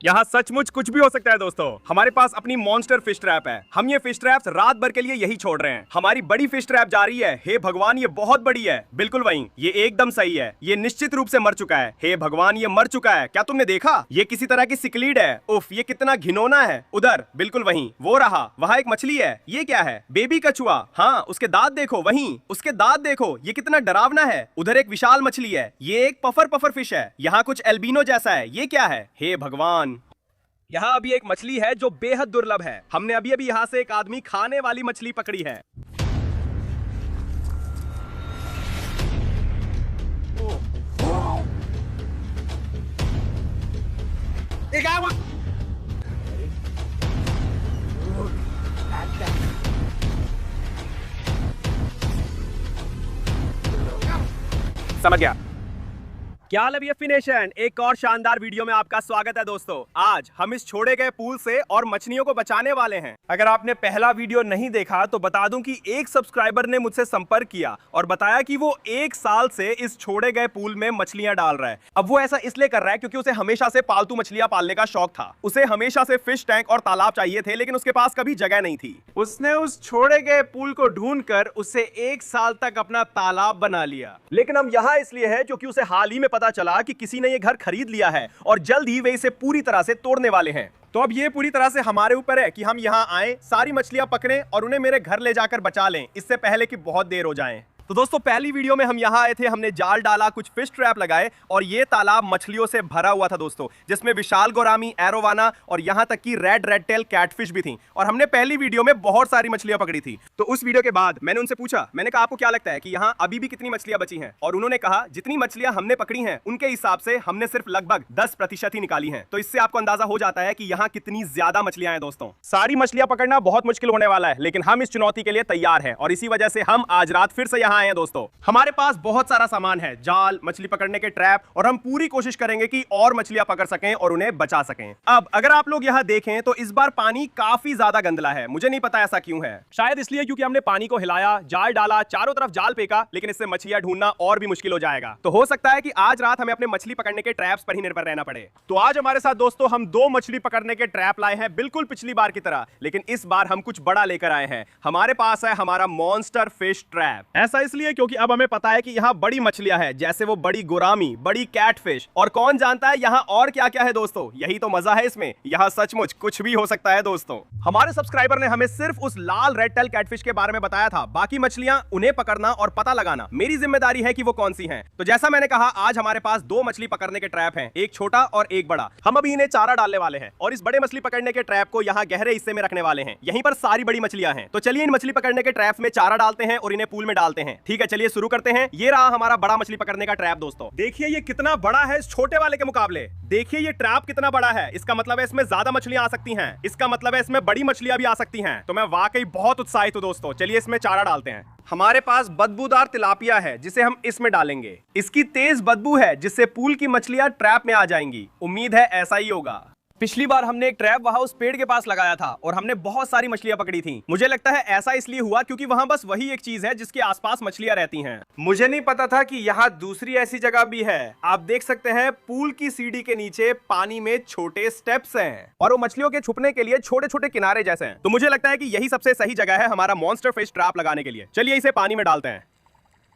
यहाँ सचमुच कुछ भी हो सकता है दोस्तों। हमारे पास अपनी मॉन्स्टर फिश ट्रैप है। हम ये फिश ट्रैप्स रात भर के लिए यही छोड़ रहे हैं। हमारी बड़ी फिश ट्रैप जा रही है। हे भगवान, ये बहुत बड़ी है। बिल्कुल वहीं, ये एकदम सही है। ये निश्चित रूप से मर चुका है। हे भगवान, ये मर चुका है। क्या तुमने देखा? ये किसी तरह की सिकलीड है। उफ, ये कितना घिनौना है। उधर बिल्कुल वहीं, वो रहा, वहाँ एक मछली है। ये क्या है? बेबी कछुआ। हाँ, उसके दांत देखो, वहीं उसके दांत देखो, ये कितना डरावना है। उधर एक विशाल मछली है। ये एक पफर फिश है। यहाँ कुछ एल्बिनो जैसा है। ये क्या है? हे भगवान। यहाँ अभी एक मछली है जो बेहद दुर्लभ है। हमने अभी अभी यहाँ से एक आदमी खाने वाली मछली पकड़ी है। समझ गया। क्या हाल है भैया फिनेशन, एक और शानदार वीडियो में आपका स्वागत है दोस्तों। आज हम इस छोड़े गए पूल से और मछलियों को बचाने वाले हैं। अगर आपने पहला वीडियो नहीं देखा तो बता दूं कि एक सब्सक्राइबर ने मुझसे संपर्क किया और बताया कि वो 1 साल से इस छोड़े गए पूल में मछलियां डाल रहा है। अब वो ऐसा इसलिए कर रहा है क्योंकि उसे हमेशा से पालतू मछलियां पालने का शौक था। उसे हमेशा से फिश टैंक और तालाब चाहिए थे, लेकिन उसके पास कभी जगह नहीं थी। उसने उस छोड़े गए पूल को ढूंढकर उसे 1 साल तक अपना तालाब बना लिया। लेकिन हम यहाँ इसलिए है क्योंकि उसे हाल ही में पता चला कि किसी ने ये घर खरीद लिया है और जल्द ही वे इसे पूरी तरह से तोड़ने वाले हैं। तो अब ये पूरी तरह से हमारे ऊपर है कि हम यहाँ आए, सारी मछलियां पकड़ें और उन्हें मेरे घर ले जाकर बचा लें, इससे पहले कि बहुत देर हो जाए। तो दोस्तों, पहली वीडियो में हम यहाँ आए थे, हमने जाल डाला, कुछ फिश ट्रैप लगाए और ये तालाब मछलियों से भरा हुआ था दोस्तों, जिसमें विशाल गोरामी, एरोवाना और यहाँ तक कि रेड टेल कैटफिश भी थी। और हमने पहली वीडियो में बहुत सारी मछलियां पकड़ी थी। तो उस वीडियो के बाद मैंने उनसे पूछा, मैंने कहा आपको क्या लगता है कि यहाँ अभी भी कितनी मछलियां बची हैं? और उन्होंने कहा जितनी मछलियां हमने पकड़ी हैं उनके हिसाब से हमने सिर्फ लगभग 10% ही निकाली हैं। तो इससे आपको अंदाजा हो जाता है कि यहाँ कितनी ज्यादा मछलियां हैं दोस्तों। सारी मछलियां पकड़ना बहुत मुश्किल होने वाला है, लेकिन हम इस चुनौती के लिए तैयार हैं और इसी वजह से हम आज रात फिर से यहाँ आए हैं दोस्तों। हमारे पास बहुत सारा सामान है, जाल, मछली पकड़ने के ट्रैप, और हम पूरी कोशिश करेंगे कि और मछलियां पकड़ सकें और उन्हें बचा सकें। अब अगर आप लोग यहाँ देखें तो इस बार पानी काफी ज्यादा गंदला है। मुझे नहीं पता ऐसा क्यों है। शायद इसलिए क्योंकि हमने पानी को हिलाया, जाल डाला, चारों तरफ जाल फेंका, लेकिन इससे मछलियां ढूंढना और भी मुश्किल हो जाएगा। तो हो सकता है कि आज रात हमें अपने मछली पकड़ने के ट्रैप्स पर ही निर्भर रहना पड़े। तो आज हमारे साथ दोस्तों हम 2 मछली पकड़ने के ट्रैप लाए हैं, बिल्कुल पिछली बार की तरह, लेकिन इस बार हम कुछ बड़ा लेकर आए हैं। हमारे पास है हमारा मॉन्स्टर फिश ट्रैप। ऐसा इसलिए क्योंकि अब हमें पता है कि यहाँ बड़ी मछलियां हैं, जैसे वो बड़ी गोरामी, बड़ी कैटफिश, और कौन जानता है यहाँ और क्या क्या है दोस्तों। यही तो मजा है इसमें, यहाँ सचमुच कुछ भी हो सकता है दोस्तों। हमारे सब्सक्राइबर ने हमें सिर्फ उस लाल रेड टेल कैटफिश के बारे में बताया था, बाकी मछलियां उन्हें पकड़ना और पता लगाना मेरी जिम्मेदारी है कि वो कौन सी हैं। तो जैसा मैंने कहा, आज हमारे पास 2 मछली पकड़ने के ट्रैप हैं, एक छोटा और एक बड़ा। हम अभी इन्हें चारा डालने वाले हैं और इस बड़े मछली पकड़ने के ट्रैप को यहाँ गहरे हिस्से में रखने वाले हैं। यहीं पर सारी बड़ी मछलियां हैं। तो चलिए इन मछली पकड़ने के ट्रैप में चारा डालते हैं और इन्हें पूल में डालते हैं। ठीक है, चलिए शुरू करते हैं। ये रहा हमारा बड़ा मछली पकड़ने का ट्रैप दोस्तों। देखिए ये कितना बड़ा है इस छोटे वाले के मुकाबले। देखिए ये ट्रैप कितना बड़ा है। इसका मतलब है इसमें ज्यादा मछलियां आ सकती हैं। इसका मतलब है इसमें बड़ी मछलियां भी आ सकती हैं। तो मैं वाकई बहुत उत्साहित हूं दोस्तों। चलिए इसमें चारा डालते हैं। हमारे पास बदबूदार तिलापिया है जिसे हम इसमें डालेंगे। इसकी तेज बदबू है जिससे पूल की मछलियां ट्रैप में आ जाएंगी। उम्मीद है ऐसा ही होगा। पिछली बार हमने एक ट्रैप वहां उस पेड़ के पास लगाया था और हमने बहुत सारी मछलियां पकड़ी थी। मुझे लगता है ऐसा इसलिए हुआ क्योंकि वहां बस वही एक चीज है जिसके आसपास मछलियां रहती हैं। मुझे नहीं पता था कि यहाँ दूसरी ऐसी जगह भी है। आप देख सकते हैं पूल की सीढ़ी के नीचे पानी में छोटे स्टेप्स हैं और वो मछलियों के छुपने के लिए छोटे छोटे किनारे जैसे हैं। तो मुझे लगता है कि यही सबसे सही जगह है हमारा मॉन्स्टर फिश ट्रैप लगाने के लिए। चलिए इसे पानी में डालते हैं।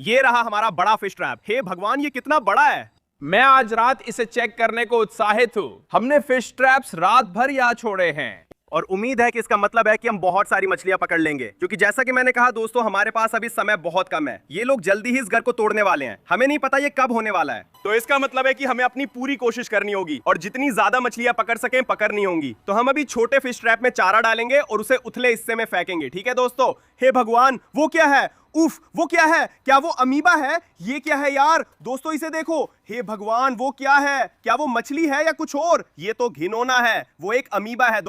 ये रहा हमारा बड़ा फिश ट्रैप। हे भगवान, ये कितना बड़ा है। मैं आज रात इसे चेक करने को उत्साहित हूँ। हमने फिश ट्रैप्स रात भर यहाँ छोड़े हैं और उम्मीद है कि इसका मतलब है कि हम बहुत सारी मछलियां पकड़ लेंगे, क्योंकि जैसा कि मैंने कहा दोस्तों, हमारे पास अभी समय बहुत कम है। ये लोग जल्दी ही इस घर को तोड़ने वाले हैं। हमें नहीं पता ये कब होने वाला है। तो इसका मतलब है कि हमें अपनी पूरी कोशिश करनी होगी और जितनी ज्यादा मछलियां पकड़ सकें पकड़नी होंगी। तो हम अभी छोटे फिश ट्रैप में चारा डालेंगे और उसे उथले हिस्से में फेंकेंगे। ठीक है दोस्तों। हे भगवान, वो क्या है? उफ, वो क्या है? क्या वो अमीबा है? ये क्या है यार? दोस्तों इसे देखो। हे भगवान, वो क्या है? क्या वो मछली है या कुछ और? ये तो घिनौना है। वो एक अमीबा है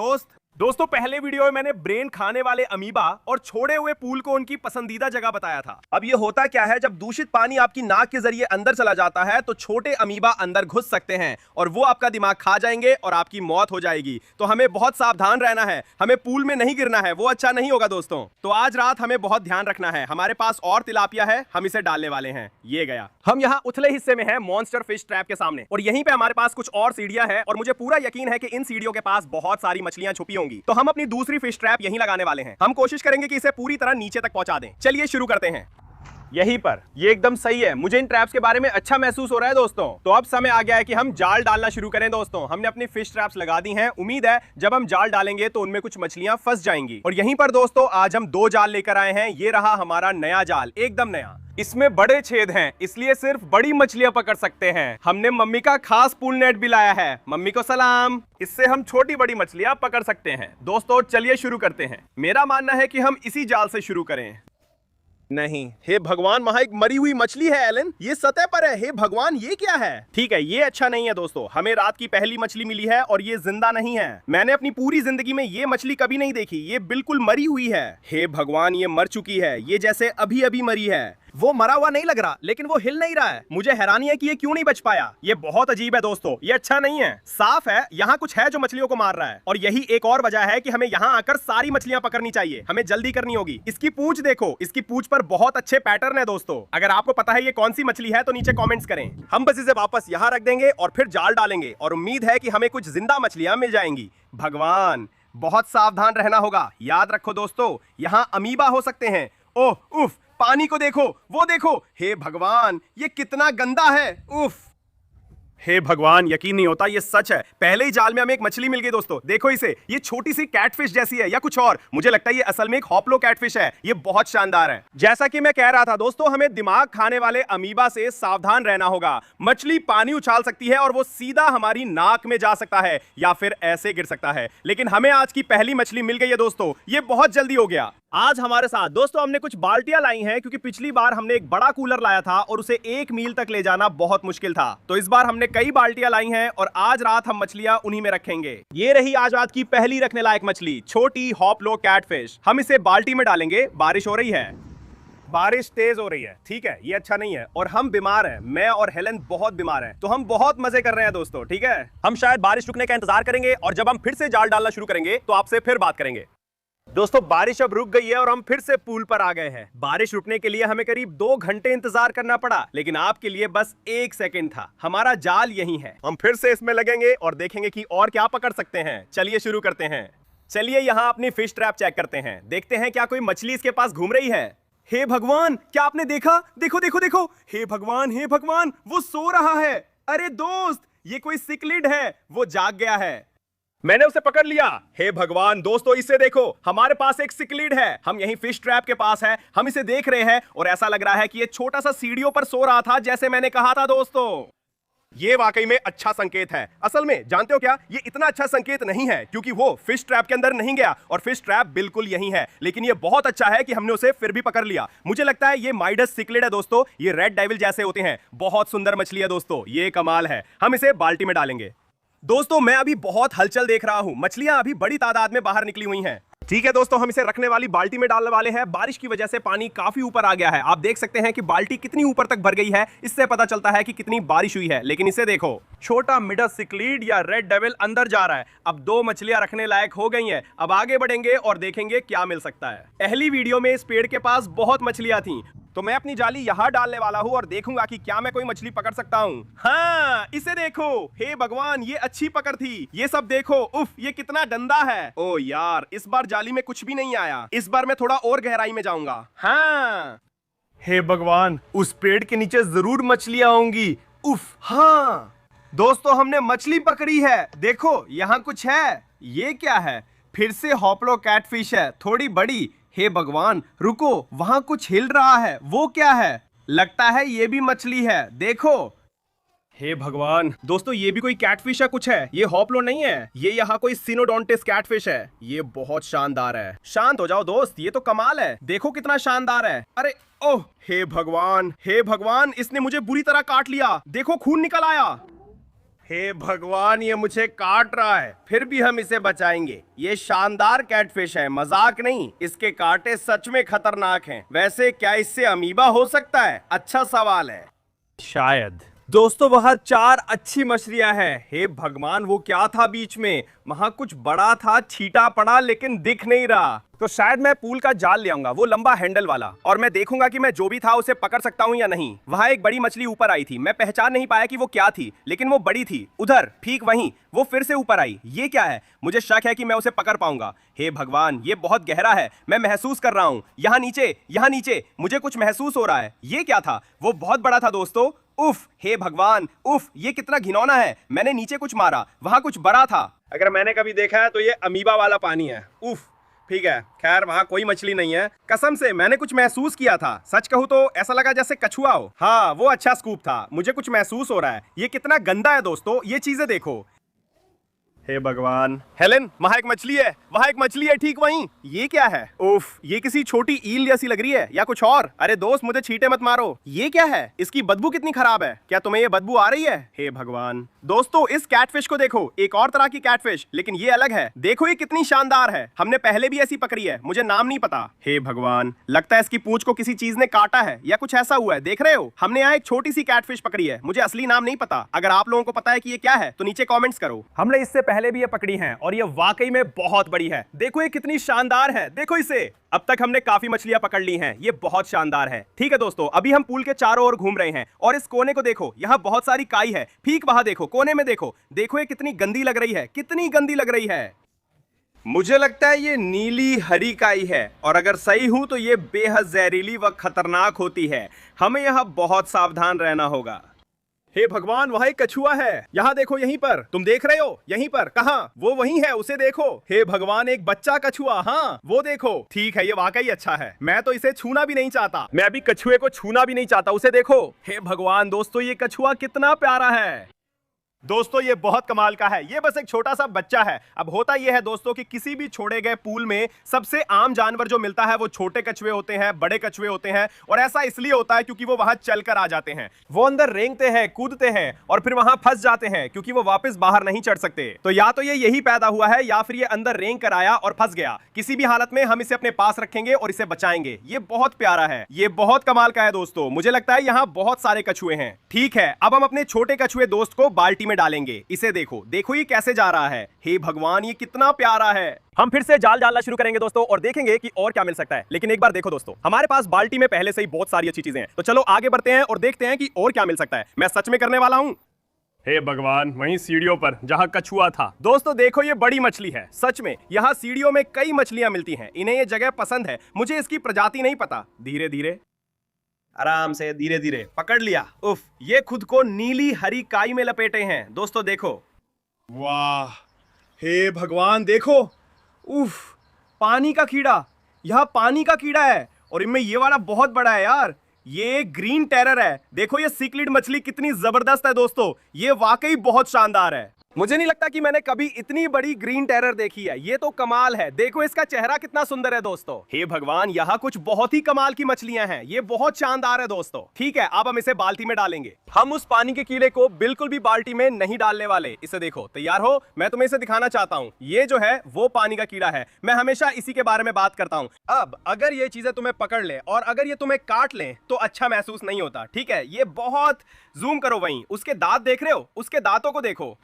दोस्तों पहले वीडियो में मैंने ब्रेन खाने वाले अमीबा और छोड़े हुए पूल को उनकी पसंदीदा जगह बताया था। अब ये होता क्या है, जब दूषित पानी आपकी नाक के जरिए अंदर चला जाता है तो छोटे अमीबा अंदर घुस सकते हैं और वो आपका दिमाग खा जाएंगे और आपकी मौत हो जाएगी। तो हमें बहुत सावधान रहना है, हमें पूल में नहीं गिरना है, वो अच्छा नहीं होगा दोस्तों। तो आज रात हमें बहुत ध्यान रखना है। हमारे पास और तिलापिया है, हम इसे डालने वाले हैं। ये गया। हम यहाँ उथले हिस्से में हैं मॉन्स्टर फिश ट्रैप के सामने, और यहीं पे हमारे पास कुछ और सीढ़ियां हैं और मुझे पूरा यकीन है कि इन सीढ़ियों के पास बहुत सारी मछलियां छुपी होंगी। तो हम अपनी दूसरी फिश ट्रैप यहीं लगाने वाले हैं। हम कोशिश करेंगे कि इसे पूरी तरह नीचे तक पहुंचा दें। चलिए शुरू करते हैं। यहीं पर, ये एकदम सही है। मुझे इन ट्रैप्स के बारे में अच्छा महसूस हो रहा है दोस्तों। तो अब समय आ गया है कि हम जाल डालना शुरू करें दोस्तों। हमने अपनी फिश ट्रैप्स लगा दी हैं। उम्मीद है जब हम जाल डालेंगे तो उनमें कुछ मछलियां फंस जाएंगी। और यहीं पर दोस्तों आज हम 2 जाल लेकर आए हैं। ये रहा हमारा नया जाल, एकदम नया। इसमें बड़े छेद हैं, इसलिए सिर्फ बड़ी मछलियां पकड़ सकते हैं। हमने मम्मी का खास पूल नेट भी लाया है। मम्मी को सलाम। इससे हम छोटी बड़ी मछलियां पकड़ सकते हैं। दोस्तों चलिए शुरू करते हैं। मेरा मानना है कि हम इसी जाल से शुरू करें। नहीं, हे भगवान, वहां एक मरी हुई मछली है एलन। ये सतह पर है। हे भगवान, ये क्या है? ठीक है, ये अच्छा नहीं है दोस्तों। हमें रात की पहली मछली मिली है और ये जिंदा नहीं है। मैंने अपनी पूरी जिंदगी में ये मछली कभी नहीं देखी। ये बिल्कुल मरी हुई है। हे भगवान, ये मर चुकी है। ये जैसे अभी अभी मरी है। वो मरा हुआ नहीं लग रहा, लेकिन वो हिल नहीं रहा है। मुझे हैरानी है कि ये क्यों नहीं बच पाया। ये बहुत अजीब है दोस्तों। ये अच्छा नहीं है। साफ है यहाँ कुछ है जो मछलियों को मार रहा है। और यही एक और वजह है कि हमें यहाँ आकर सारी मछलियां पकड़नी चाहिए। हमें जल्दी करनी होगी। इसकी पूंछ देखो, इसकी पूंछ पर बहुत अच्छे पैटर्न है दोस्तों। अगर आपको पता है ये कौन सी मछली है तो नीचे कॉमेंट्स करें। हम बस इसे वापस यहाँ रख देंगे और फिर जाल डालेंगे और उम्मीद है कि हमें कुछ जिंदा मछलियां मिल जाएंगी। भगवान, बहुत सावधान रहना होगा। याद रखो दोस्तों, यहाँ अमीबा हो सकते हैं। ओह उफ, पानी को देखो, वो देखो। हे भगवान, ये कितना गंदा है। उफ, हे भगवान, यकीन नहीं होता ये सच है। पहले ही जाल में हमें एक मछली मिल गई दोस्तों। देखो इसे, ये छोटी सी कैटफिश जैसी है या कुछ और। मुझे लगता है ये असल में एक हॉप्लो कैटफिश है। ये बहुत शानदार है। जैसा कि मैं कह रहा था दोस्तों, हमें दिमाग खाने वाले अमीबा से सावधान रहना होगा। मछली पानी उछाल सकती है और वो सीधा हमारी नाक में जा सकता है या फिर ऐसे गिर सकता है। लेकिन हमें आज की पहली मछली मिल गई है दोस्तों। ये बहुत जल्दी हो गया। आज हमारे साथ दोस्तों हमने कुछ बाल्टियां लाई हैं, क्योंकि पिछली बार हमने एक बड़ा कूलर लाया था और उसे 1 मील तक ले जाना बहुत मुश्किल था। तो इस बार हमने कई बाल्टियां लाई हैं और आज रात हम मछलियां उन्हीं में रखेंगे। ये रही आज रात की पहली रखने लायक मछली, छोटी हॉप्लो कैटफिश। हम इसे बाल्टी में डालेंगे। बारिश हो रही है, बारिश तेज हो रही है। ठीक है, ये अच्छा नहीं है। और हम बीमार हैं, मैं और हेलन बहुत बीमार हैं। तो हम बहुत मजे कर रहे हैं दोस्तों। ठीक है, हम शायद बारिश रुकने का इंतजार करेंगे और जब हम फिर से जाल डालना शुरू करेंगे तो आपसे फिर बात करेंगे। दोस्तों बारिश अब रुक गई है और हम फिर से पूल पर आ गए हैं। बारिश रुकने के लिए हमें करीब 2 घंटे इंतजार करना पड़ा, लेकिन आपके लिए बस 1 सेकंड था। हमारा जाल यही है। हम फिर से इसमें लगेंगे और देखेंगे कि और क्या पकड़ सकते हैं। चलिए शुरू करते हैं। चलिए यहाँ अपनी फिश ट्रैप चेक करते हैं। देखते हैं क्या कोई मछली इसके पास घूम रही है। हे भगवान, क्या आपने देखा? देखो देखो देखो। हे भगवान, हे भगवान, वो सो रहा है। अरे दोस्त, ये कोई सिक्लिड है। वो जाग गया है। मैंने उसे पकड़ लिया। हे भगवान दोस्तों, इसे देखो, हमारे पास एक सिक्लिड है। हम यहीं फिश ट्रैप के पास है। हम इसे देख रहे हैं और ऐसा लग रहा है कि ये छोटा सा सीढ़ियों पर सो रहा था, जैसे मैंने कहा था दोस्तों। ये वाकई में अच्छा संकेत है। असल में जानते हो क्या, ये इतना अच्छा संकेत नहीं है क्योंकि वो फिश ट्रैप के अंदर नहीं गया और फिश ट्रैप बिल्कुल यहीं है। लेकिन ये बहुत अच्छा है कि हमने उसे फिर भी पकड़ लिया। मुझे लगता है ये माइडस सिक्लिड है दोस्तों। ये रेड डेविल जैसे होते हैं। बहुत सुंदर मछली है दोस्तों। ये कमाल है। हम इसे बाल्टी में डालेंगे। दोस्तों मैं अभी बहुत हलचल देख रहा हूं। मछलियां अभी बड़ी तादाद में बाहर निकली हुई हैं। ठीक है दोस्तों, हम इसे रखने वाली बाल्टी में डालने वाले हैं। बारिश की वजह से पानी काफी ऊपर आ गया है। आप देख सकते हैं कि बाल्टी कितनी ऊपर तक भर गई है। इससे पता चलता है कि कितनी बारिश हुई है। लेकिन इसे देखो, छोटा मिडस सिक्लीड या रेड डेविल अंदर जा रहा है। अब 2 मछलियां रखने लायक हो गई हैं। अब आगे बढ़ेंगे और देखेंगे क्या मिल सकता है। पहली वीडियो में इस पेड़ के पास बहुत मछलियां थी, तो मैं अपनी जाली यहाँ डालने वाला हूँ और देखूंगा कि क्या मैं कोई मछली पकड़ सकता हूँ। हाँ, इसे देखो। हे भगवान, ये अच्छी पकड़ थी। ये सब देखो। उफ, ये कितना गंदा है। ओ यार, इस बार जाली में कुछ भी नहीं आया। इस बार मैं थोड़ा और गहराई में जाऊंगा। हाँ, हे भगवान, उस पेड़ के नीचे जरूर मछलियां होंगी। उफ, हाँ दोस्तों, हमने मछली पकड़ी है। देखो, यहाँ कुछ है। ये क्या है? फिर से हॉप्लो कैटफिश है, थोड़ी बड़ी। हे भगवान, रुको, वहां कुछ हिल रहा है। वो क्या है? लगता है ये भी मछली है। देखो। हे भगवान दोस्तों, ये भी कोई कैटफिश है कुछ है। ये हॉप्लो नहीं है, ये यहाँ कोई सिनोडोंटिस कैटफिश है। ये बहुत शानदार है। शांत हो जाओ दोस्त, ये तो कमाल है। देखो कितना शानदार है। अरे ओह, हे भगवान, हे भगवान, इसने मुझे बुरी तरह काट लिया। देखो, खून निकल आया। हे भगवान, ये मुझे काट रहा है। फिर भी हम इसे बचाएंगे। ये शानदार कैटफिश है, मजाक नहीं। इसके कांटे सच में खतरनाक हैं। वैसे क्या इससे अमीबा हो सकता है? अच्छा सवाल है। शायद। दोस्तों वहां 4 अच्छी मछलियां हैं। हे भगवान, वो क्या था बीच में? वहां कुछ बड़ा था, छींटा पड़ा लेकिन दिख नहीं रहा। तो शायद मैं पूल का जाल ले आऊंगा, वो लंबा हैंडल वाला, और मैं देखूंगा कि मैं जो भी था उसे पकड़ सकता हूं या नहीं। वहां एक बड़ी मछली ऊपर आई थी, मैं पहचान नहीं पाया कि वो क्या थी, लेकिन वो बड़ी थी। उधर ठीक वहीं वो फिर से ऊपर आई। ये क्या है? मुझे शक है कि मैं उसे पकड़ पाऊंगा। हे भगवान, ये बहुत गहरा है, मैं महसूस कर रहा हूं। यहाँ नीचे मुझे कुछ महसूस हो रहा है। ये क्या था? वो बहुत बड़ा था दोस्तों। उफ, हे भगवान, उफ, ये कितना घिनौना है। मैंने नीचे कुछ मारा, वहां कुछ बड़ा था। अगर मैंने कभी देखा है तो ये अमीबा वाला पानी है। उफ, ठीक है, खैर वहां कोई मछली नहीं है। कसम से मैंने कुछ महसूस किया था। सच कहूं तो ऐसा लगा जैसे कछुआ हो। हाँ, वो अच्छा स्कूप था। मुझे कुछ महसूस हो रहा है। ये कितना गंदा है दोस्तों, ये चीजें देखो। हे भगवान, हेलेन, वहां एक मछली है, वहां एक मछली है ठीक वहीं। ये क्या है? उफ, ये किसी छोटी ईल जैसी लग रही है या कुछ और। अरे दोस्त, मुझे छींटे मत मारो। ये क्या है? इसकी बदबू कितनी खराब है। क्या तुम्हें ये बदबू आ रही है? हे भगवान दोस्तों, इस कैटफिश को देखो, एक और तरह की कैटफिश, लेकिन ये अलग है। देखो ये कितनी शानदार है। हमने पहले भी ऐसी पकड़ी है, मुझे नाम नहीं पता। हे भगवान, लगता है इसकी पूंछ को किसी चीज ने काटा है या कुछ ऐसा हुआ है। देख रहे हो, हमने यहाँ एक छोटी सी कैटफिश पकड़ी है। मुझे असली नाम नहीं पता। अगर आप लोगों को पता है कि ये क्या है तो नीचे कॉमेंट्स करो। हमने इससे पहले भी ये पकड़ी है और ये वाकई में बहुत बड़ी है। देखो ये कितनी शानदार है, देखो इसे। अब तक हमने काफी मछलियां पकड़ ली हैं, ये बहुत शानदार है। ठीक है दोस्तों, अभी हम पूल के चारों ओर घूम रहे हैं और इस कोने को देखो, यहाँ बहुत सारी काई है। ठीक वहां देखो, कोने में देखो, देखो ये कितनी गंदी लग रही है, कितनी गंदी लग रही है। मुझे लगता है ये नीली हरी काई है, और अगर सही हूं तो ये बेहद जहरीली व खतरनाक होती है। हमें यहाँ बहुत सावधान रहना होगा। हे भगवान, वहां एक कछुआ है। यहाँ देखो, यहीं पर। तुम देख रहे हो? यहीं पर। कहाँ? वो वहीं है, उसे देखो। हे भगवान, एक बच्चा कछुआ। हाँ, वो देखो। ठीक है, ये वाकई अच्छा है। मैं तो इसे छूना भी नहीं चाहता। मैं अभी कछुए को छूना भी नहीं चाहता, उसे देखो। हे भगवान दोस्तों, ये कछुआ कितना प्यारा है। दोस्तों ये बहुत कमाल का है। ये बस एक छोटा सा बच्चा है। अब होता यह है दोस्तों कि किसी भी छोड़े गए पूल में सबसे आम जानवर जो मिलता है वो छोटे कछुए होते हैं, बड़े कछुए होते हैं। और ऐसा इसलिए होता है क्योंकि वो वहां चलकर आ जाते हैं। वो अंदर रेंगते हैं, कूदते हैं और फिर वहां फंस जाते हैं क्योंकि वो वापस बाहर नहीं चढ़ सकते। तो या तो ये यही पैदा हुआ है या फिर ये अंदर रेंग कर आया और फंस गया। किसी भी हालत में हम इसे अपने पास रखेंगे और इसे बचाएंगे। ये बहुत प्यारा है, ये बहुत कमाल का है दोस्तों। मुझे लगता है यहाँ बहुत सारे कछुए हैं। ठीक है, अब हम अपने छोटे कछुए दोस्त को बाल्टी में डालेंगे। इसे देखो, देखो ये कैसे जा रहा है। हे भगवान, ये कितना प्यारा है। हम फिर से जाल डालना शुरू करेंगे दोस्तों और देखेंगे कि और क्या मिल सकता है। लेकिन एक बार देखो दोस्तों, हमारे पास बाल्टी में पहले से ही बहुत सारी अच्छी चीजें हैं। तो चलो आगे बढ़ते हैं और देखते हैं कि और क्या मिल सकता है। मैं सच में करने वाला हूं। हे भगवान, वहीं सीढ़ियों पर जहां कछुआ था। दोस्तों देखो, ये बड़ी मछली है। सच में यहाँ सीढ़ियों में कई मछलियां मिलती हैं। इन्हें ये जगह पसंद है। मुझे इसकी प्रजाति नहीं पता। धीरे धीरे, आराम से, धीरे धीरे पकड़ लिया। उफ, ये खुद को नीली हरी काई में लपेटे हैं। दोस्तों देखो, वाह, हे भगवान देखो। उफ, पानी का कीड़ा। यहाँ पानी का कीड़ा है और इनमें ये वाला बहुत बड़ा है यार। ये ग्रीन टेरर है। देखो ये सिक्लिड मछली कितनी जबरदस्त है दोस्तों। ये वाकई बहुत शानदार है। मुझे नहीं लगता कि मैंने कभी इतनी बड़ी ग्रीन टेरर देखी है। ये तो कमाल है। देखो इसका चेहरा कितना सुंदर है दोस्तों। हे भगवान, यहाँ कुछ बहुत ही कमाल की मछलियां हैं। ये बहुत शानदार है दोस्तों। ठीक है, अब हम इसे बाल्टी में डालेंगे। हम उस पानी के कीड़े को बिल्कुल भी बाल्टी में नहीं डालने वाले। इसे देखो, तैयार हो? मैं तुम्हें इसे दिखाना चाहता हूँ। ये जो है वो पानी का कीड़ा है। मैं हमेशा इसी के बारे में बात करता हूँ। अब अगर ये चीजें तुम्हें पकड़ ले और अगर ये तुम्हें काट ले तो अच्छा महसूस नहीं होता। ठीक है, ये बहुत, जूम करो वहीं, उसके दांत देख रहे हो? उसके दांतों को देखो।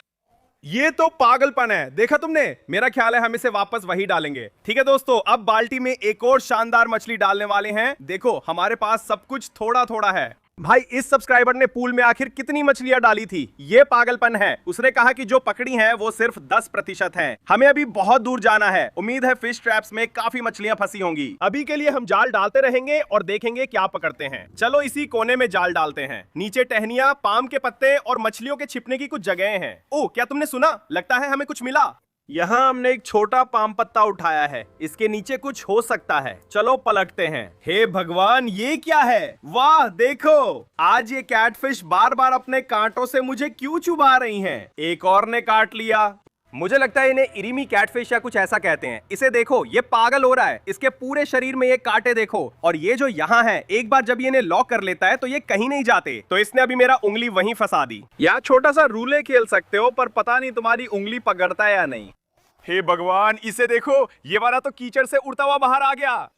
ये तो पागलपन है। देखा तुमने? मेरा ख्याल है हम इसे वापस वही डालेंगे। ठीक है दोस्तों, अब बाल्टी में एक और शानदार मछली डालने वाले हैं। देखो हमारे पास सब कुछ थोड़ा थोड़ा है। भाई, इस सब्सक्राइबर ने पूल में आखिर कितनी मछलियां डाली थी? ये पागलपन है। उसने कहा कि जो पकड़ी हैं वो सिर्फ 10% है। हमें अभी बहुत दूर जाना है। उम्मीद है फिश ट्रैप्स में काफी मछलियां फंसी होंगी। अभी के लिए हम जाल डालते रहेंगे और देखेंगे क्या पकड़ते हैं। चलो इसी कोने में जाल डालते हैं। नीचे टहनियां, पाम के पत्ते और मछलियों के छिपने की कुछ जगह हैं। ओह, क्या तुमने सुना? लगता है हमें कुछ मिला। यहाँ हमने एक छोटा पाम पत्ता उठाया है। इसके नीचे कुछ हो सकता है। चलो पलटते हैं। हे भगवान, ये क्या है? वाह देखो, आज ये कैटफिश बार बार अपने कांटों से मुझे क्यों चुभा रही हैं? एक और ने काट लिया। मुझे लगता है इन्हें इरिमी कैटफिश या कुछ ऐसा कहते हैं। इसे देखो, ये पागल हो रहा है। इसके पूरे शरीर में ये कांटे देखो, और ये जो यहाँ है, एक बार जब ये इन्हें लॉक कर लेता है तो ये कहीं नहीं जाते। तो इसने अभी मेरा उंगली वहीं फंसा दी। यहाँ छोटा सा रूले खेल सकते हो, पर पता नहीं तुम्हारी उंगली पकड़ता है या नहीं। हे भगवान, इसे देखो, ये वाला तो कीचड़ से उड़ता हुआ बाहर आ गया।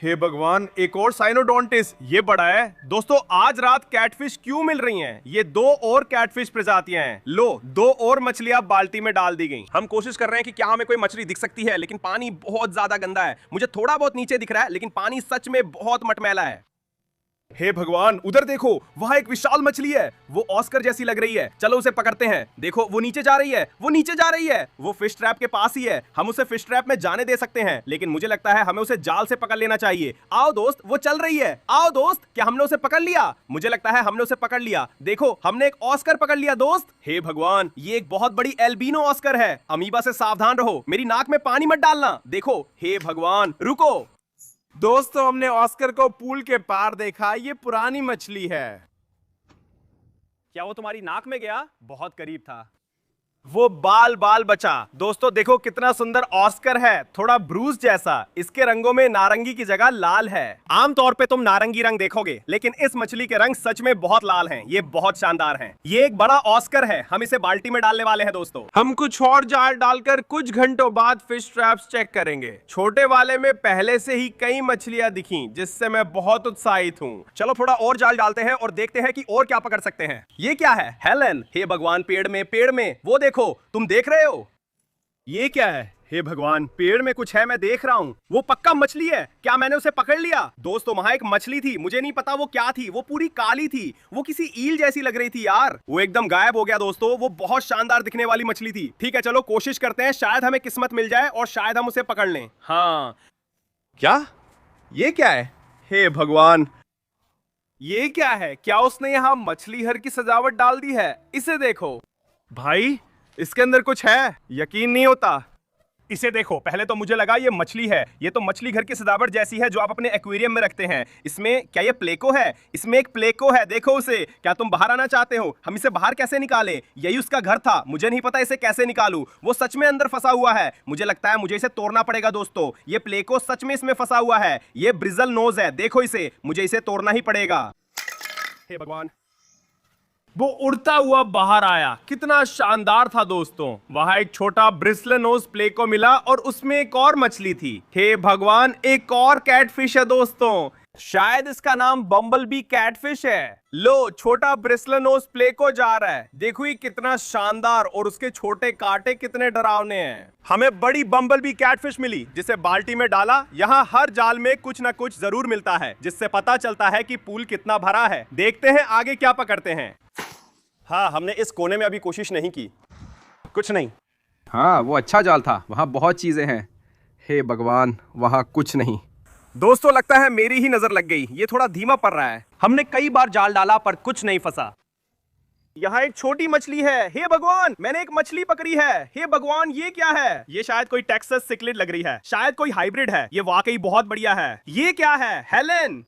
हे भगवान, एक और साइनोडोंटिस, ये बड़ा है। दोस्तों आज रात कैटफिश क्यों मिल रही हैं? ये 2 और कैटफिश प्रजातियां हैं। लो, 2 और मछलियां बाल्टी में डाल दी गई। हम कोशिश कर रहे हैं कि क्या हमें कोई मछली दिख सकती है, लेकिन पानी बहुत ज्यादा गंदा है। मुझे थोड़ा बहुत नीचे दिख रहा है, लेकिन पानी सच में बहुत मटमैला है। हे भगवान, उधर देखो, वहां एक विशाल मछली है। वो ऑस्कर जैसी लग रही है। चलो उसे पकड़ते हैं। देखो वो नीचे जा रही है, वो नीचे जा रही है। वो फिश ट्रैप के पास ही है। हम उसे फिश ट्रैप में जाने दे सकते हैं, लेकिन मुझे लगता है हमें उसे जाल से पकड़ लेना चाहिए। आओ दोस्त, वो चल रही है। आओ दोस्त, क्या हमने उसे पकड़ लिया? मुझे लगता है हमने उसे पकड़ लिया। देखो, हमने एक ऑस्कर पकड़ लिया दोस्त। हे भगवान, ये एक बहुत बड़ी एल्बिनो ऑस्कर है। अमीबा से सावधान रहो, मेरी नाक में पानी मत डालना। देखो, हे भगवान, रुको दोस्तों, हमने ऑस्कर को पूल के पार देखा। ये पुरानी मछली है। क्या वो तुम्हारी नाक में गया? बहुत करीब था। वो बाल बाल बचा। दोस्तों देखो कितना सुंदर ऑस्कर है, थोड़ा ब्रूस जैसा। इसके रंगों में नारंगी की जगह लाल है। आमतौर पे तुम नारंगी रंग देखोगे, लेकिन इस मछली के रंग सच में बहुत लाल हैं। ये बहुत शानदार हैं। ये एक बड़ा ऑस्कर है। हम इसे बाल्टी में डालने वाले हैं दोस्तों। हम कुछ और जाल डालकर कुछ घंटों बाद फिश ट्रैप्स चेक करेंगे। छोटे वाले में पहले से ही कई मछलियां दिखी, जिससे मैं बहुत उत्साहित हूँ। चलो थोड़ा और जाल डालते हैं और देखते हैं कि और क्या पकड़ सकते हैं। ये क्या है? हेलन। हे भगवान, पेड़ में वो देखो, तुम देख रहे हो? ये क्या है? हे भगवान, पेड़ में कुछ है, मैं देख रहा हूं। वो पक्का मछली है। क्या मैंने उसे पकड़ लिया? दोस्तों वहां एक मछली थी, मुझे नहीं पता वो क्या थी। वो पूरी काली थी। वो किसी ईल जैसी लग रही थी यार। वो एकदम गायब हो गया दोस्तों। वो बहुत शानदार दिखने वाली मछली थी। ठीक है, चलो कोशिश करते हैं, शायद हमें किस्मत मिल जाए और शायद हम उसे पकड़ लें। हाँ, क्या? ये क्या है? हे भगवान, ये क्या है? क्या उसने यहाँ मछली घर की सजावट डाल दी है? इसे देखो भाई, इसके अंदर कुछ है, यकीन नहीं होता। इसे देखो, पहले तो मुझे लगा ये मछली है। ये तो मछली घर की सजावट जैसी है जो आप अपने एक्वेरियम में रखते हैं। इसमें क्या ये प्लेको है? इसमें एक प्लेको है, देखो उसे। क्या तुम बाहर आना चाहते हो? हम इसे बाहर कैसे निकालें? यही उसका घर था। मुझे नहीं पता इसे कैसे निकालूं। वो सच में अंदर फंसा हुआ है। मुझे लगता है मुझे इसे तोड़ना पड़ेगा दोस्तों। ये प्लेको सच में इसमें फंसा हुआ है। ये ब्रिजल नोज है, देखो इसे। मुझे इसे तोड़ना ही पड़ेगा। हे भगवान, वो उड़ता हुआ बाहर आया। कितना शानदार था दोस्तों। वहां एक छोटा ब्रिस्लनोज प्लेको मिला और उसमें एक और मछली थी। हे भगवान, एक और कैटफिश है दोस्तों। शायद इसका नाम बम्बलबी कैटफिश है। लो, छोटा ब्रिस्लनोज प्लेको जा रहा है। देखो ये कितना शानदार, और उसके छोटे कांटे कितने डरावने हैं। हमें बड़ी बम्बलबी कैटफिश मिली, जिसे बाल्टी में डाला। यहाँ हर जाल में कुछ ना कुछ जरूर मिलता है, जिससे पता चलता है कि पूल कितना भरा है। देखते हैं आगे क्या पकड़ते हैं। हाँ, हमने इस कोने में अभी कोशिश नहीं की। कुछ नहीं। हाँ, वो अच्छा जाल था, वहां बहुत चीजें हैं। हे भगवान, वहां कुछ नहीं। दोस्तों लगता है मेरी ही नजर लग गई। ये थोड़ा धीमा पड़ रहा है। हमने कई बार जाल डाला पर कुछ नहीं फंसा। यहाँ एक छोटी मछली है। हे भगवान, मैंने एक मछली पकड़ी है। हे भगवान, ये क्या है? ये शायद कोई टेक्सास सिक्लिड लग रही है। शायद कोई हाइब्रिड है। ये वाकई बहुत बढ़िया है। ये क्या है? हेलन,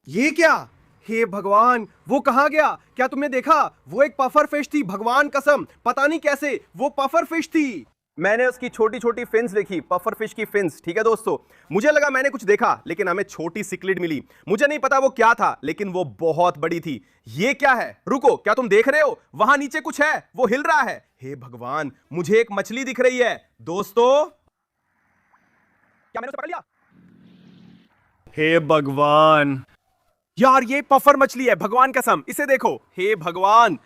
ये क्या? हे भगवान, वो कहाँ गया? क्या तुमने देखा? वो एक पफर फिश थी। भगवान कसम, पता नहीं कैसे वो पफर फिश थी। मैंने उसकी छोटी छोटी फिन्स देखी, पफर फिश की फिन्स। ठीक है दोस्तों, मुझे लगा मैंने कुछ देखा, लेकिन हमें छोटी सिक्लिड मिली। मुझे नहीं पता वो क्या था, लेकिन वो बहुत बड़ी थी। ये क्या है? रुको, क्या तुम देख रहे हो? वहां नीचे कुछ है, वो हिल रहा है। हे भगवान, मुझे एक मछली दिख रही है दोस्तों। क्या मैंने उसे पकड़ लिया? हे भगवान यार, ये पफर मछली है। भगवान कसम, इसे देखो। हे भगवान,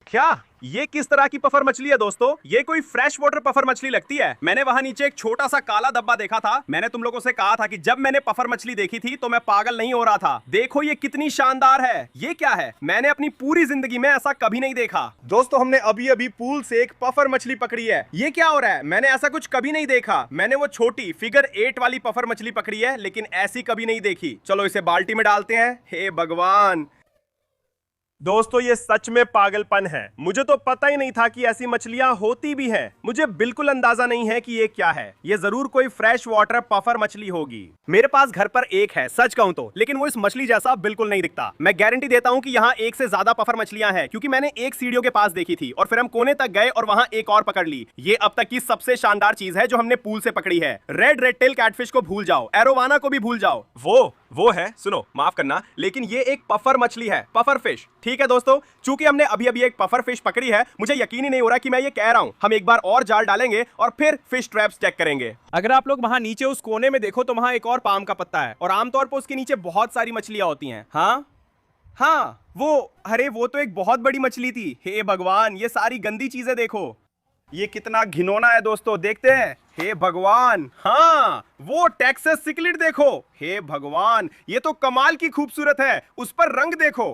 क्या ये किस तरह की पफर मछली है दोस्तों? ये कोई फ्रेश वाटर पफर मछली लगती है। मैंने वहां नीचे एक छोटा सा काला धब्बा देखा था। मैंने तुम लोगों से कहा था कि जब मैंने पफर मछली देखी थी तो मैं पागल नहीं हो रहा था। देखो ये कितनी शानदार है। ये क्या है? मैंने अपनी पूरी जिंदगी में ऐसा कभी नहीं देखा। दोस्तों हमने अभी अभी पूल से एक पफर मछली पकड़ी है। ये क्या हो रहा है? मैंने ऐसा कुछ कभी नहीं देखा। मैंने वो छोटी फिगर 8 वाली पफर मछली पकड़ी है, लेकिन ऐसी कभी नहीं देखी। चलो इसे बाल्टी में डालते हैं। हे भगवान दोस्तों, ये सच में पागलपन है। मुझे तो पता ही नहीं था कि ऐसी मछलियां होती भी हैं। मुझे बिल्कुल अंदाजा नहीं है कि ये क्या है। ये जरूर कोई फ्रेश वाटर पफर मछली होगी। मेरे पास घर पर एक है, सच कहूं तो, लेकिन वो इस मछली जैसा बिल्कुल नहीं दिखता। मैं गारंटी देता हूं कि यहाँ एक से ज्यादा पफर मछलियां हैं, क्योंकि मैंने एक सीढ़ियों के पास देखी थी और फिर हम कोने तक गए और वहां एक और पकड़ ली। ये अब तक की सबसे शानदार चीज है जो हमने पूल से पकड़ी है। रेड टेल कैटफिश को भूल जाओ, एरोवाना को भी भूल जाओ। वो है, सुनो माफ करना, लेकिन ये एक पफर मछली है, पफर फिश। ठीक है दोस्तों, चूंकि हमने अभी अभी एक पफर फिश पकड़ी है, मुझे यकीन ही नहीं हो रहा कि मैं ये कह रहा हूं। हम एक बार और जाल डालेंगे और फिर फिश ट्रैप्स चेक करेंगे। अगर आप लोग वहां नीचे उस कोने में देखो तो वहां एक और पाम का पत्ता है और आमतौर पर उसके नीचे बहुत सारी मछलियां होती हैं। हाँ, अरे वो तो एक बहुत बड़ी मछली थी। हे भगवान, ये सारी गंदी चीजें देखो, ये कितना घिनौना है दोस्तों, देखते हैं। हे भगवान, हाँ वो टेक्सास सिक्लिड देखो। हे भगवान, ये तो कमाल की खूबसूरत है, उस पर रंग देखो।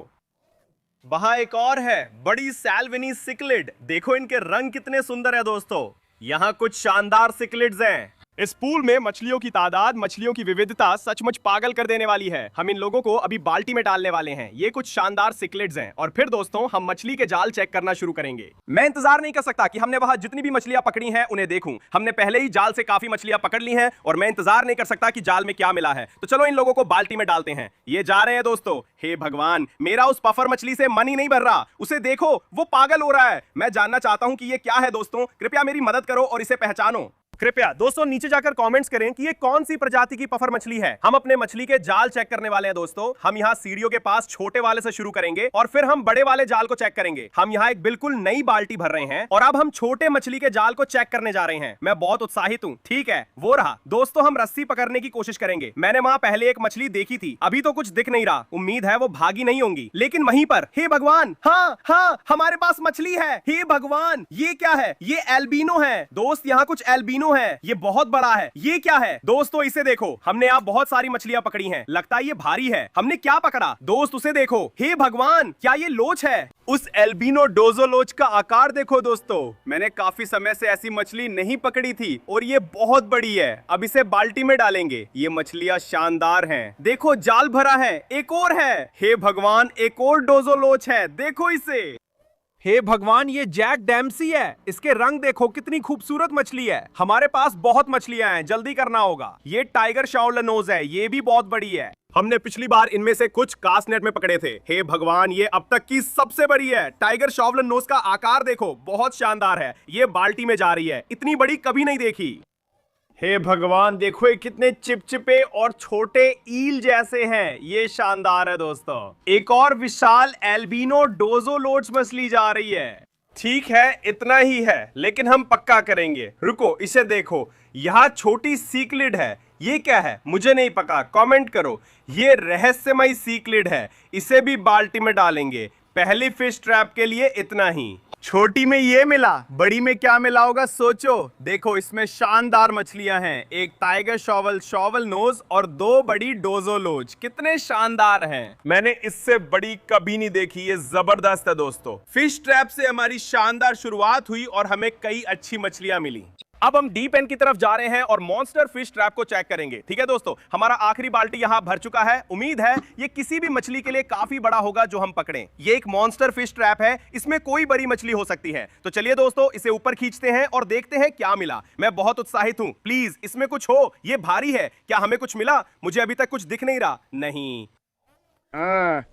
वहां एक और है, बड़ी सैल्विनी सिक्लिड, देखो इनके रंग कितने सुंदर है दोस्तों। यहाँ कुछ शानदार सिक्लिड्स हैं। इस पूल में मछलियों की तादाद, मछलियों की विविधता सचमुच पागल कर देने वाली है। हम इन लोगों को अभी बाल्टी में डालने वाले हैं। ये कुछ शानदार सिक्लिड्स हैं और फिर दोस्तों हम मछली के जाल चेक करना शुरू करेंगे। मैं इंतजार नहीं कर सकता कि हमने वहां जितनी भी मछलियां पकड़ी हैं उन्हें देखूं। हमने पहले ही जाल से काफी मछलियां पकड़ ली हैं और मैं इंतजार नहीं कर सकता कि जाल में क्या मिला है। तो चलो इन लोगों को बाल्टी में डालते हैं। ये जा रहे हैं दोस्तों। हे भगवान, मेरा उस पफर मछली से मन ही नहीं भर रहा। उसे देखो, वो पागल हो रहा है। मैं जानना चाहता हूं कि ये क्या है दोस्तों। कृपया मेरी मदद करो और इसे पहचानो। कृपया दोस्तों नीचे जाकर कमेंट्स करें कि ये कौन सी प्रजाति की पफर मछली है। हम अपने मछली के जाल चेक करने वाले हैं दोस्तों। हम यहाँ सीढ़ियों के पास छोटे वाले से शुरू करेंगे और फिर हम बड़े वाले जाल को चेक करेंगे। हम यहाँ एक बिल्कुल नई बाल्टी भर रहे हैं और अब हम छोटे मछली के जाल को चेक करने जा रहे हैं। मैं बहुत उत्साहित हूँ। ठीक है, वो रहा दोस्तों, हम रस्सी पकड़ने की कोशिश करेंगे। मैंने वहाँ पहले एक मछली देखी थी, अभी तो कुछ दिख नहीं रहा। उम्मीद है वो भागी नहीं होंगी, लेकिन वहीं पर, हे भगवान, हाँ हमारे पास मछली है। हे भगवान, ये क्या है? ये एल्बिनो है दोस्त, यहाँ कुछ एल्बिनो है। ये बहुत बड़ा है। ये क्या है दोस्तों? इसे देखो, हमने यहाँ बहुत सारी मछलियां पकड़ी हैं। लगता है ये भारी है। हमने क्या पकड़ा दोस्त? उसे देखो। हे भगवान, क्या ये लोच है? उस एल्बिनो डोजो लोच का आकार देखो दोस्तों। मैंने काफी समय से ऐसी मछली नहीं पकड़ी थी और ये बहुत बड़ी है। अब इसे बाल्टी में डालेंगे। ये मछलियां शानदार हैं। देखो जाल भरा है, एक और है। हे भगवान, एक और डोजो लोच है, देखो इसे। हे भगवान, ये जैक डैम्सी है। इसके रंग देखो, कितनी खूबसूरत मछली है। हमारे पास बहुत मछलियां हैं, जल्दी करना होगा। ये टाइगर शाओलनोज है, ये भी बहुत बड़ी है। हमने पिछली बार इनमें से कुछ कास्ट नेट में पकड़े थे। हे भगवान, ये अब तक की सबसे बड़ी है। टाइगर शाओलनोज का आकार देखो, बहुत शानदार है। ये बाल्टी में जा रही है, इतनी बड़ी कभी नहीं देखी। हे भगवान, देखो ये कितने चिपचिपे और छोटे ईल जैसे हैं। ये शानदार है दोस्तों। एक और विशाल एल्बिनो डोजो लोच मछली जा रही है। ठीक है, इतना ही है, लेकिन हम पक्का करेंगे। रुको, इसे देखो, यहाँ छोटी सीक्लिड है। ये क्या है? मुझे नहीं पता, कमेंट करो। ये रहस्यमय सीक्लिड है, इसे भी बाल्टी में डालेंगे। पहली फिश ट्रैप के लिए इतना ही। छोटी में ये मिला, बड़ी में क्या मिला होगा सोचो। देखो, इसमें शानदार मछलियां हैं। एक टाइगर शॉवल नोज और दो बड़ी डोजो लोच। कितने शानदार हैं। मैंने इससे बड़ी कभी नहीं देखी। ये जबरदस्त है दोस्तों। फिश ट्रैप से हमारी शानदार शुरुआत हुई और हमें कई अच्छी मछलियां मिली। अब हम डीप एंड की तरफ जा रहे हैं और मॉन्स्टर फिश ट्रैप को चेक करेंगे। ठीक है दोस्तों, हमारा आखिरी बाल्टी यहां भर चुका है। उम्मीद है ये किसी भी मछली के लिए काफी बड़ा होगा जो हम पकड़ें। ये एक मॉन्स्टर फिश ट्रैप है, इसमें कोई बड़ी मछली हो सकती है। तो चलिए दोस्तों, इसे ऊपर खींचते हैं और देखते हैं क्या मिला। मैं बहुत उत्साहित हूं, प्लीज इसमें कुछ हो। ये भारी है, क्या हमें कुछ मिला? मुझे अभी तक कुछ दिख नहीं रहा। नहीं,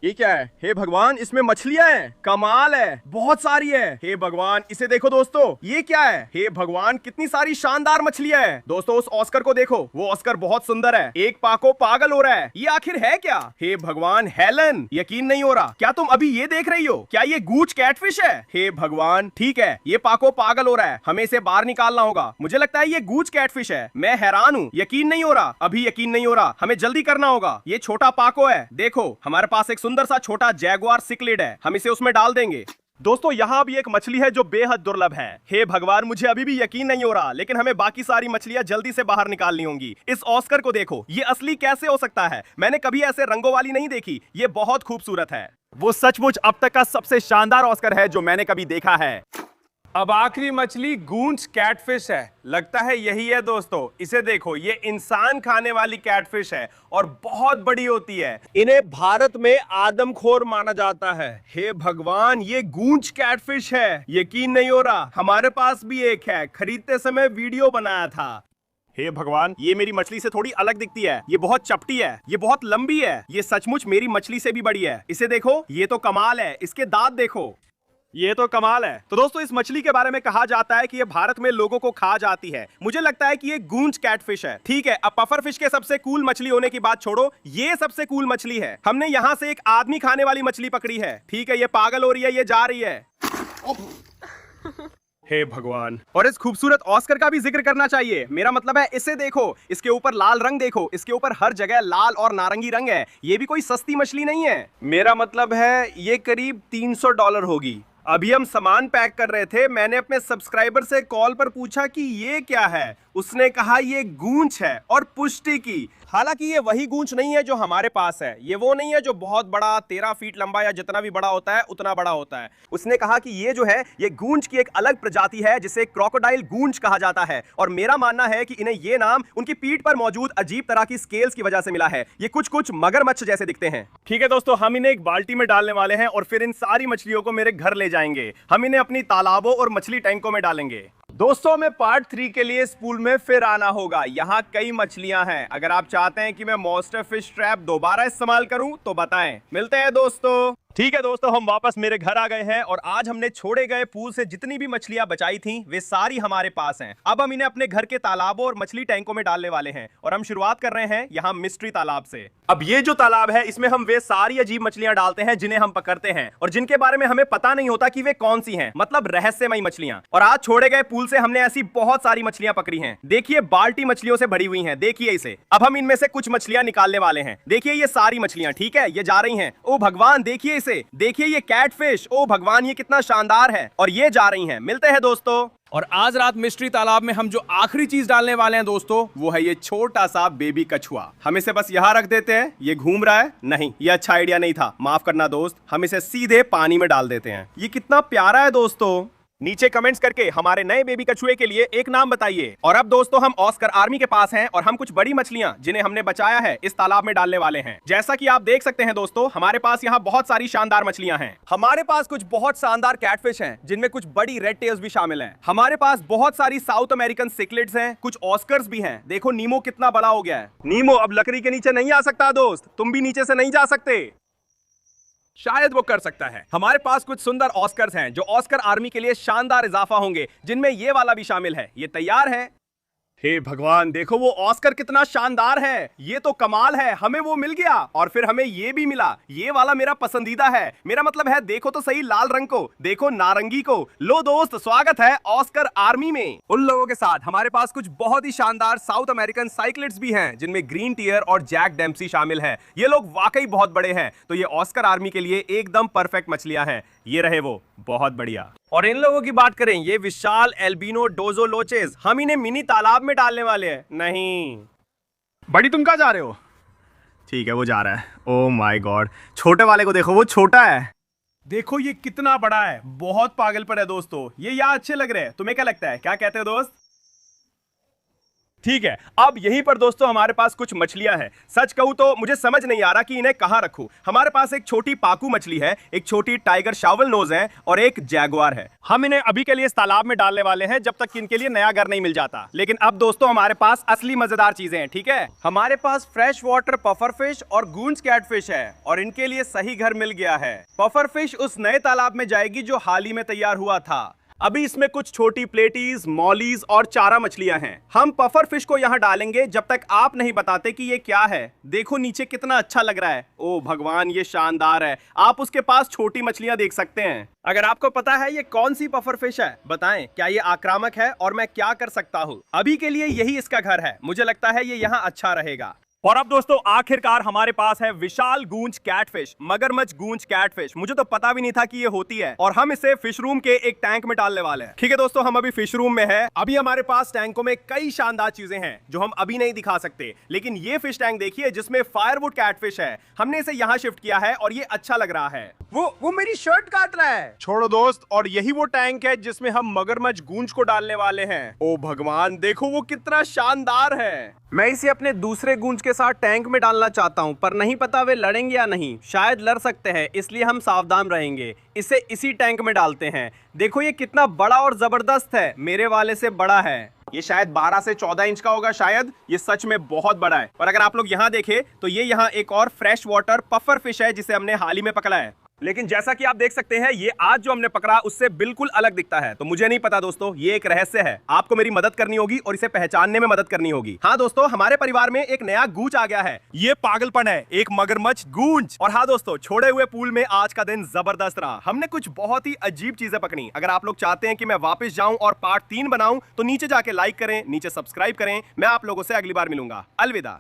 ये क्या है? हे भगवान, इसमें मछलियां हैं। कमाल है, बहुत सारी है। हे भगवान, इसे देखो दोस्तों, ये क्या है? हे भगवान, कितनी सारी शानदार मछलियां हैं। दोस्तों उस ऑस्कर को देखो, वो ऑस्कर बहुत सुंदर है। एक पाको पागल हो रहा है। ये आखिर है क्या? हे भगवान, हेलन, यकीन नहीं हो रहा। क्या तुम अभी ये देख रही हो? क्या ये गूच कैटफिश है? हे भगवान, ठीक है, ये पाको पागल हो रहा है। हमें इसे बाहर निकालना होगा। मुझे लगता है ये गूच कैटफिश है। मैं हैरान हूँ, यकीन नहीं हो रहा, अभी यकीन नहीं हो रहा। हमें जल्दी करना होगा। ये छोटा पाको है, देखो हमारे पास एक सुंदर सा छोटा जैगुआर सिक्लिड है। हम इसे उसमें डाल देंगे। दोस्तों यहाँ भी एक मछली है जो बेहद दुर्लभ है। हे भगवान, मुझे अभी भी यकीन नहीं हो रहा, लेकिन हमें बाकी सारी मछलियां जल्दी से बाहर निकालनी होंगी। इस ऑस्कर को देखो, ये असली कैसे हो सकता है? मैंने कभी ऐसे रंगों वाली नहीं देखी। ये बहुत खूबसूरत है। वो सचमुच अब तक का सबसे शानदार ऑस्कर है जो मैंने कभी देखा है। अब आखिरी मछली गूंच कैटफिश है। लगता है यही है दोस्तों। इसे देखो, ये इंसान खाने वाली कैटफिश है और बहुत बड़ी होती है। इन्हें भारत में आदमखोर माना जाता है। हे भगवान, ये गूंच कैटफिश है। यकीन नहीं हो रहा, हमारे पास भी एक है। खरीदते समय वीडियो बनाया था। हे भगवान, ये मेरी मछली से थोड़ी अलग दिखती है। ये बहुत चपटी है, ये बहुत लंबी है। ये सचमुच मेरी मछली से भी बड़ी है। इसे देखो, ये तो कमाल है। इसके दांत देखो, ये तो कमाल है। तो दोस्तों इस मछली के बारे में कहा जाता है कि ये भारत में लोगों को खा जाती है। मुझे लगता है कि ये गूंज कैटफिश है। ठीक है, अब पफर फिश के सबसे कूल मछली होने की बात छोड़ो, ये सबसे कूल मछली है। हमने यहाँ से एक आदमी खाने वाली मछली पकड़ी है। ठीक है, ये पागल हो रही है, ये जा रही है। हे भगवान। और इस खूबसूरत ऑस्कर का भी जिक्र करना चाहिए। मेरा मतलब है इसे देखो, इसके ऊपर लाल रंग देखो, इसके ऊपर हर जगह लाल और नारंगी रंग है। ये भी कोई सस्ती मछली नहीं है। मेरा मतलब है ये करीब $300 होगी। अभी हम सामान पैक कर रहे थे, मैंने अपने सब्सक्राइबर से कॉल पर पूछा कि ये क्या है। उसने कहा ये गूंज है और पुष्टि की। हालांकि ये वही गूंज नहीं है जो हमारे पास है। ये वो नहीं है जो बहुत बड़ा 13 फीट लंबा या जितना भी बड़ा होता है उतना बड़ा होता है। उसने कहा कि ये जो है ये गूंज की एक अलग प्रजाति है जिसे क्रोकोडाइल गूंज कहा जाता है। और मेरा मानना है कि इन्हें ये नाम उनकी पीठ पर मौजूद अजीब तरह की स्केल्स की वजह से मिला है। ये कुछ कुछ मगरमच्छ जैसे दिखते हैं। ठीक है दोस्तों, हम इन्हें एक बाल्टी में डालने वाले हैं और फिर इन सारी मछलियों को मेरे घर ले जाएंगे। हम इन्हें अपनी तालाबों और मछली टैंकों में डालेंगे। दोस्तों में पार्ट 3 के लिए इस पूल में फिर आना होगा। यहाँ कई मछलियां हैं। अगर आप चाहते हैं कि मैं मॉन्स्टर फिश ट्रैप दोबारा इस्तेमाल करूं तो बताएं। मिलते हैं दोस्तों। ठीक है दोस्तों, हम वापस मेरे घर आ गए हैं और आज हमने छोड़े गए पूल से जितनी भी मछलियां बचाई थी वे सारी हमारे पास हैं। अब हम इन्हें अपने घर के तालाबों और मछली टैंकों में डालने वाले हैं और हम शुरुआत कर रहे हैं यहाँ मिस्ट्री तालाब से। अब ये जो तालाब है इसमें हम वे सारी अजीब मछलियां डालते हैं जिन्हें हम पकड़ते हैं और जिनके बारे में हमें पता नहीं होता कि वे कौन सी हैं, मतलब रहस्यमयी मछलियां। और आज छोड़े गए पूल से हमने ऐसी बहुत सारी मछलियां पकड़ी हैं। देखिए बाल्टी मछलियों से भरी हुई हैं, देखिए इसे। अब हम इनमें से कुछ मछलियां निकालने वाले हैं। देखिए ये सारी मछलियां, ठीक है, ये जा रही हैं। ओ भगवान, देखिए इसे, देखिए ये कैटफिश। ओ भगवान, ये कितना शानदार है। और ये जा रही हैं। मिलते हैं दोस्तों। और आज रात मिस्ट्री तालाब में हम जो आखिरी चीज डालने वाले हैं दोस्तों, वो है ये छोटा सा बेबी कछुआ। हम इसे बस यहाँ रख देते हैं। ये घूम रहा है। नहीं, ये अच्छा आइडिया नहीं था, माफ करना दोस्त। हम इसे सीधे पानी में डाल देते हैं। ये कितना प्यारा है दोस्तों। नीचे कमेंट्स करके हमारे नए बेबी कछुए के लिए एक नाम बताइए। और अब दोस्तों हम ऑस्कर आर्मी के पास हैं और हम कुछ बड़ी मछलियां जिन्हें हमने बचाया है इस तालाब में डालने वाले हैं। जैसा कि आप देख सकते हैं दोस्तों, हमारे पास यहाँ बहुत सारी शानदार मछलियां हैं। हमारे पास कुछ बहुत शानदार कैटफिश हैं जिनमें कुछ बड़ी रेड टेल्स भी शामिल हैं। हमारे पास बहुत सारी साउथ अमेरिकन सिकलेट्स हैं, कुछ ऑस्कर्स भी हैं। देखो नीमो कितना बड़ा हो गया है। नीमो अब लकड़ी के नीचे नहीं आ सकता दोस्त, तुम भी नीचे से नहीं जा सकते। शायद वो कर सकता है। हमारे पास कुछ सुंदर ऑस्कर्स हैं जो ऑस्कर आर्मी के लिए शानदार इजाफा होंगे, जिनमें ये वाला भी शामिल है। ये तैयार है। हे भगवान, देखो वो ऑस्कर कितना शानदार है। ये तो कमाल है, हमें वो मिल गया और फिर हमें ये भी मिला। ये वाला मेरा पसंदीदा है। मेरा मतलब है देखो तो सही लाल रंग को, देखो नारंगी को। लो दोस्त, स्वागत है ऑस्कर आर्मी में। उन लोगों के साथ हमारे पास कुछ बहुत ही शानदार साउथ अमेरिकन साइक्लिड्स भी हैं जिनमें ग्रीन टियर और जैक डेम्पसी शामिल है। ये लोग वाकई बहुत बड़े हैं, तो ये ऑस्कर आर्मी के लिए एकदम परफेक्ट मछलियां हैं। ये रहे वो, बहुत बढ़िया। और इन लोगों की बात करें, ये विशाल एल्बिनो डोजो लोचेस, हम इन्हें मिनी तालाब में डालने वाले हैं। नहीं बड़ी, तुम कहाँ जा रहे हो? ठीक है, वो जा रहा है। ओ माय गॉड, छोटे वाले को देखो, वो छोटा है। देखो ये कितना बड़ा है, बहुत पागल पर है दोस्तों। ये यहाँ अच्छे लग रहे हैं, तुम्हें क्या लगता है? क्या कहते हो दोस्त? ठीक है, अब यहीं पर दोस्तों हमारे पास कुछ मछलियां हैं। सच कहूं तो मुझे समझ नहीं आ रहा कि इन्हें कहां रखूं। हमारे पास एक छोटी पाकू मछली है, एक छोटी टाइगर शावल नोज है और एक जैगुआर है। हम इन्हें अभी के लिए इस तालाब में डालने वाले हैं जब तक कि इनके लिए नया घर नहीं मिल जाता। लेकिन अब दोस्तों हमारे पास असली मजेदार चीजें हैं। ठीक है, हमारे पास फ्रेश वाटर पफर फिश और गूंज कैटफिश है और इनके लिए सही घर मिल गया है। पफर फिश उस नए तालाब में जाएगी जो हाल ही में तैयार हुआ था। अभी इसमें कुछ छोटी प्लेटीज, मॉलीज और चारा मछलियां हैं। हम पफर फिश को यहाँ डालेंगे जब तक आप नहीं बताते कि ये क्या है। देखो नीचे कितना अच्छा लग रहा है। ओ भगवान, ये शानदार है। आप उसके पास छोटी मछलियां देख सकते हैं। अगर आपको पता है ये कौन सी पफर फिश है, बताएं। क्या ये आक्रामक है और मैं क्या कर सकता हूँ? अभी के लिए यही इसका घर है। मुझे लगता है ये यहाँ अच्छा रहेगा। और अब दोस्तों आखिरकार हमारे पास है विशाल गूंज कैटफिश, मगरमच्छ गूंज कैटफिश। मुझे तो पता भी नहीं था कि ये होती है और हम इसे फिश रूम के एक टैंक में डालने वाले हैं। ठीक है दोस्तों, हम अभी फिश रूम में हैं। अभी हमारे पास टैंकों में कई शानदार चीजें हैं जो हम अभी नहीं दिखा सकते, लेकिन ये फिश टैंक देखिए जिसमें फायरवुड कैटफिश है। हमने इसे यहाँ शिफ्ट किया है और ये अच्छा लग रहा है। वो मेरी शर्ट काट रहा है। छोड़ो दोस्त, और यही वो टैंक है जिसमें हम मगरमच्छ गूंज को डालने वाले हैं। ओ भगवान, देखो वो कितना शानदार है। मैं इसे अपने दूसरे गूंज के साथ टैंक में डालना चाहता हूं, पर नहीं पता वे लड़ेंगे या नहीं। शायद लड़ सकते हैं, इसलिए हम सावधान रहेंगे। इसे इसी टैंक में डालते हैं। देखो ये कितना बड़ा और जबरदस्त है, मेरे वाले से बड़ा है। ये शायद 12 से 14 इंच का होगा शायद। ये सच में बहुत बड़ा है। और अगर आप लोग यहाँ देखें तो ये यहाँ एक और फ्रेश वाटर पफर फिश है जिसे हमने हाल ही में पकड़ा है। लेकिन जैसा कि आप देख सकते हैं ये आज जो हमने पकड़ा उससे बिल्कुल अलग दिखता है। तो मुझे नहीं पता दोस्तों, ये एक रहस्य है। आपको मेरी मदद करनी होगी और इसे पहचानने में मदद करनी होगी। हाँ दोस्तों, हमारे परिवार में एक नया गूंज आ गया है। ये पागलपन है, एक मगरमच्छ गूंज। और हाँ दोस्तों, छोड़े हुए पूल में आज का दिन जबरदस्त रहा। हमने कुछ बहुत ही अजीब चीजें पकड़ी। अगर आप लोग चाहते हैं कि मैं वापस जाऊं और पार्ट 3 बनाऊं तो नीचे जाके लाइक करें, नीचे सब्सक्राइब करें। मैं आप लोगों से अगली बार मिलूंगा। अलविदा।